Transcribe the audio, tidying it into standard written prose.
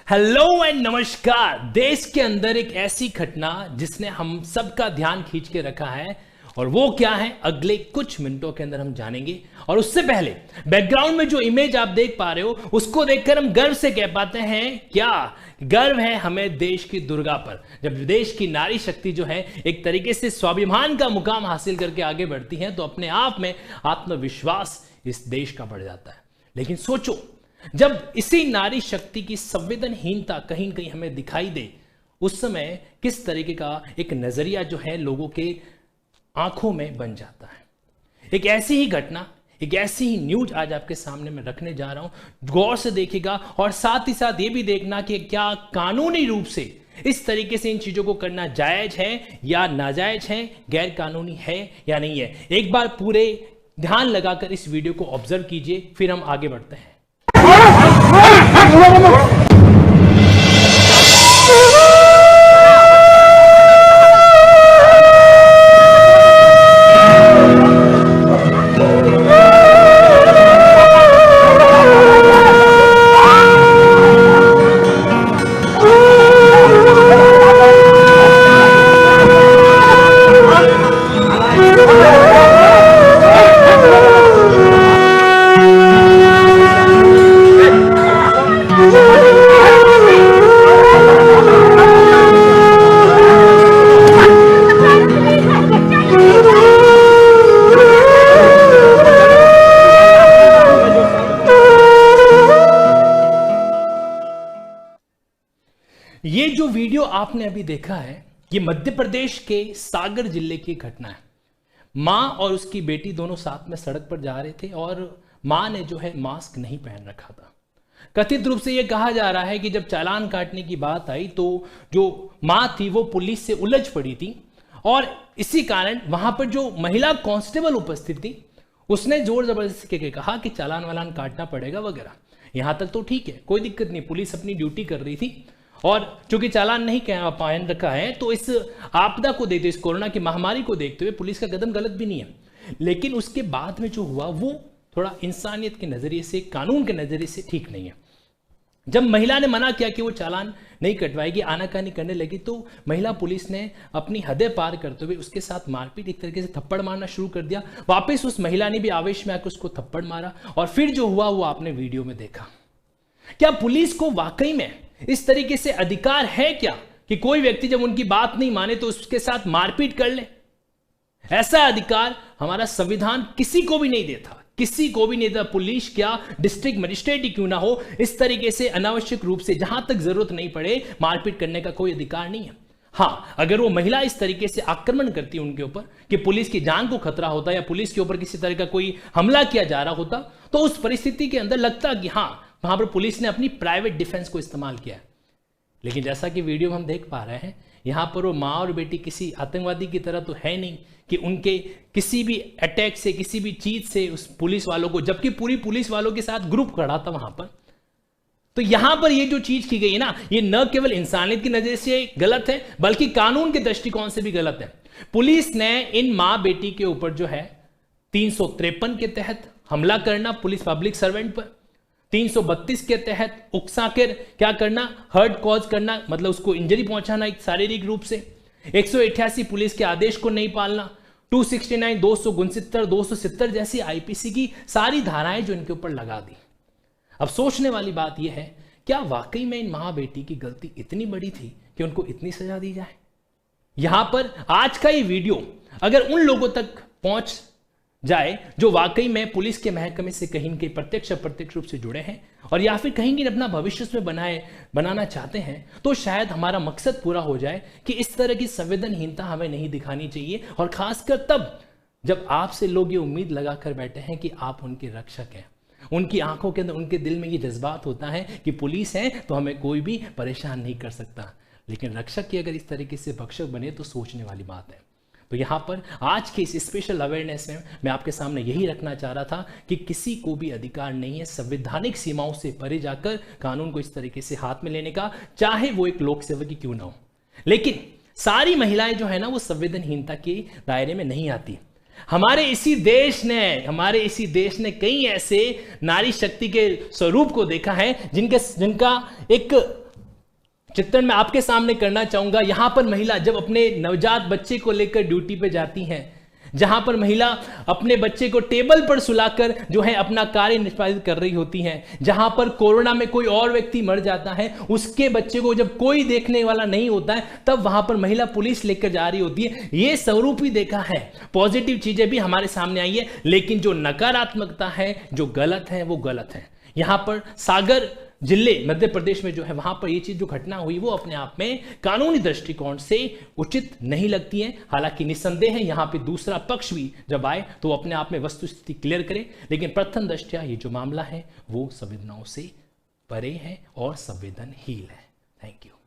Hello and नमस्कार। देश के अंदर एक ऐसी घटना जिसने हम सबका ध्यान खींच के रखा है और वो क्या है अगले कुछ मिनटों के अंदर हम जानेंगे। और उससे पहले बैकग्राउंड में जो इमेज आप देख पा रहे हो उसको देखकर हम गर्व से कह पाते हैं क्या गर्व है हमें देश की दुर्गा पर। जब देश की नारी शक्ति जो है एक तरीके से स्वाभिमान का मुकाम हासिल करके आगे बढ़ती है तो अपने आप में आत्मविश्वास इस देश का बढ़ जाता है। लेकिन सोचो जब इसी नारी शक्ति की संवेदनहीनता कहीं कहीं हमें दिखाई दे उस समय किस तरीके का एक नजरिया जो है लोगों के आंखों में बन जाता है। एक ऐसी ही घटना, एक ऐसी ही न्यूज आज आपके सामने मैं रखने जा रहा हूं। गौर से देखिएगा और साथ ही साथ ये भी देखना कि क्या कानूनी रूप से इस तरीके से इन चीजों को करना जायज है या नाजायज है, गैर कानूनी है या नहीं है। एक बार पूरे ध्यान लगाकर इस वीडियो को ऑब्जर्व कीजिए, फिर हम आगे बढ़ते हैं। ये जो वीडियो आपने अभी देखा है ये मध्य प्रदेश के सागर जिले की घटना है। मां और उसकी बेटी दोनों साथ में सड़क पर जा रहे थे और मां ने जो है मास्क नहीं पहन रखा था। कथित रूप से यह कहा जा रहा है कि जब चालान काटने की बात आई तो जो मां थी वो पुलिस से उलझ पड़ी थी और इसी कारण वहां पर जो महिला कांस्टेबल उपस्थित थी उसने जोर जबरदस्ती करके कहा कि चालान वालान काटना पड़ेगा वगैरह। यहां तक तो ठीक है, कोई दिक्कत नहीं, पुलिस अपनी ड्यूटी कर रही थी और चूंकि चालान नहीं पहन रखा है तो इस आपदा को देखते, इस कोरोना की महामारी को देखते हुए पुलिस का कदम गलत भी नहीं है। लेकिन उसके बाद में जो हुआ वो थोड़ा इंसानियत के नजरिए से, कानून के नजरिए से ठीक नहीं है। जब महिला ने मना किया कि वो चालान नहीं कटवाएगी, आनाकानी करने लगी तो महिला पुलिस ने अपनी हदें पार करते हुए उसके साथ मारपीट, एक तरीके से थप्पड़ मारना शुरू कर दिया। वापस उस महिला ने भी आवेश में आकर उसको थप्पड़ मारा और फिर जो हुआ वो आपने वीडियो में देखा। क्या पुलिस को वाकई में इस तरीके से अधिकार है क्या कि कोई व्यक्ति जब उनकी बात नहीं माने तो उसके साथ मारपीट कर ले? ऐसा अधिकार हमारा संविधान किसी को भी नहीं देता, किसी को भी नहीं देता। पुलिस क्या डिस्ट्रिक्ट मजिस्ट्रेट ही क्यों ना हो, इस तरीके से अनावश्यक रूप से जहां तक जरूरत नहीं पड़े मारपीट करने का कोई अधिकार नहीं है। हाँ, अगर वो महिला इस तरीके से आक्रमण करती है उनके ऊपर कि पुलिस की जान को खतरा होता या पुलिस के ऊपर किसी तरह का कोई हमला किया जा रहा होता तो उस परिस्थिति के अंदर लगता कि हाँ वहां पर पुलिस ने अपनी प्राइवेट डिफेंस को इस्तेमाल किया। लेकिन जैसा कि वीडियो में हम देख पा रहे हैं यहां पर वो मां और बेटी किसी आतंकवादी की तरह तो है नहीं कि उनके किसी भी अटैक से, किसी भी चीज से उस पुलिस वालों को, जबकि पूरी पुलिस वालों के साथ ग्रुप खड़ा था वहां पर। तो यहां पर ये जो चीज की गई है ना, ये न केवल इंसानियत की नजर से गलत है बल्कि कानून के दृष्टिकोण से भी गलत है। पुलिस ने इन मां बेटी के ऊपर जो है 353 के तहत हमला करना पुलिस पब्लिक सर्वेंट पर, 332 के तहत उकसाकर क्या करना, हर्ट कॉज करना, मतलब उसको इंजरी पहुंचाना एक शारीरिक रूप से, 188 पुलिस के आदेश को नहीं पालना, 269, 269, 270 जैसी आईपीसी की सारी धाराएं जो इनके ऊपर लगा दी। अब सोचने वाली बात यह है क्या वाकई में इन मां बेटी की गलती इतनी बड़ी थी कि उनको इतनी सजा दी जाए? यहां पर आज का ये वीडियो अगर उन लोगों तक पहुंच जाए जो वाकई में पुलिस के महकमे से कहीं न कहीं प्रत्यक्ष अप्रत्यक्ष रूप से जुड़े हैं और या फिर कहीं कहीं अपना भविष्य में बनाना चाहते हैं तो शायद हमारा मकसद पूरा हो जाए कि इस तरह की संवेदनहीनता हमें नहीं दिखानी चाहिए। और खासकर तब जब आपसे लोग ये उम्मीद लगाकर बैठे हैं कि आप उनके रक्षक हैं, उनकी आंखों के अंदर, उनके दिल में ये जज्बात होता है कि पुलिस है तो हमें कोई भी परेशान नहीं कर सकता। लेकिन रक्षक की अगर इस तरीके से भक्षक बने तो सोचने वाली बात है। तो यहां पर आज के इस स्पेशल अवेयरनेस में मैं आपके सामने यही रखना चाह रहा था कि किसी को भी अधिकार नहीं है संवैधानिक सीमाओं से परे जाकर कानून को इस तरीके से हाथ में लेने का, चाहे वो एक लोक सेवक ही क्यों ना हो। लेकिन सारी महिलाएं जो है ना वो संवेदनहीनता के दायरे में नहीं आती। हमारे इसी देश ने कई ऐसे नारी शक्ति के स्वरूप को देखा है जिनका एक चित्रण मैं आपके सामने करना चाहूंगा। यहां पर महिला जब अपने नवजात बच्चे को लेकर ड्यूटी पे जाती हैं, जहां पर महिला अपने बच्चे को टेबल पर सुलाकर जो है अपना कार्य निष्पादित कर रही होती हैं, जहां पर कोरोना में कोई और व्यक्ति मर जाता है, उसके बच्चे को जब कोई देखने वाला नहीं होता है, तब वहां पर महिला पुलिस लेकर जा रही होती है। ये स्वरूप ही देखा है, पॉजिटिव चीजें भी हमारे सामने आई है, लेकिन जो नकारात्मकता है, जो गलत है, वो गलत है। यहां पर सागर जिले मध्य प्रदेश में जो है, वहां पर ये चीज जो घटना हुई वो अपने आप में कानूनी दृष्टिकोण से उचित नहीं लगती है। हालांकि निस्संदेह है यहां पे दूसरा पक्ष भी जब आए तो वो अपने आप में वस्तुस्थिति क्लियर करे, लेकिन प्रथम दृष्टया ये जो मामला है वो संवेदनाओं से परे है और संवेदनहीन है। Thank you.